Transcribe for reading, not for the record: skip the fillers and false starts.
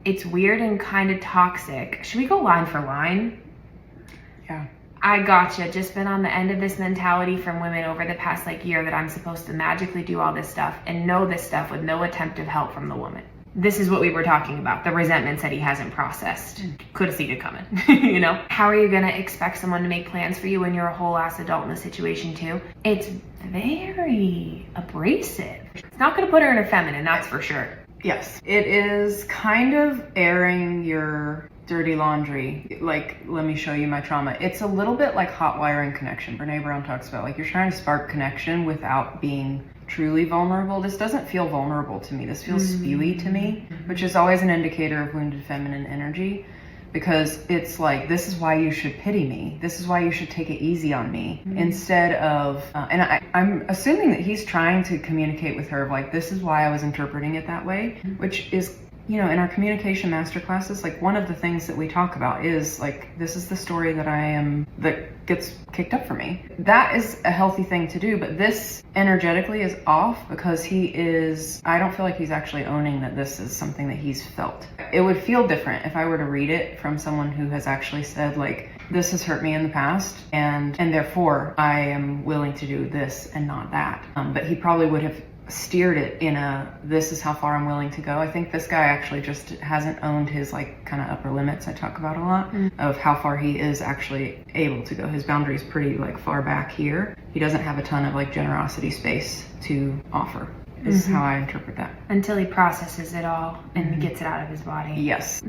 It's weird and kind of toxic. Should we go line for line? Yeah. I gotcha. Just been on the end of this mentality from women over the past year that I'm supposed to magically do all this stuff and know this stuff with no attempt of help from the woman. This is what we were talking about. The resentments that he hasn't processed. Could have seen it coming, you know? How are you gonna expect someone to make plans for you when you're a whole ass adult in the situation too? It's very abrasive. It's not gonna put her in her feminine, that's for sure. Yes, it is kind of airing your dirty laundry. Like, let me show you my trauma. It's a little bit like hot wiring connection. Brene Brown talks about, like, you're trying to spark connection without being truly vulnerable. This doesn't feel vulnerable to me. This feels spewy to me, which is always an indicator of wounded feminine energy, because it's like, this is why you should pity me. This is why you should take it easy on me, instead of, and I'm assuming that he's trying to communicate with her of like, this is why I was interpreting it that way, which is, you know, in our communication masterclasses, like, one of the things that we talk about is like, this is the story that gets kicked up for me. That is a healthy thing to do, but this energetically is off because I don't feel like he's actually owning that this is something that he's felt. It would feel different if I were to read it from someone who has actually said, like, this has hurt me in the past, and therefore I am willing to do this and not that. But he probably would have steered it in this is how far I'm willing to go. I think this guy actually just hasn't owned his like kind of upper limits I talk about a lot, of how far he is actually able to go. His boundary's pretty like far back here. He doesn't have a ton of like generosity space to offer, is how I interpret that. Until he processes it all and gets it out of his body. Yes.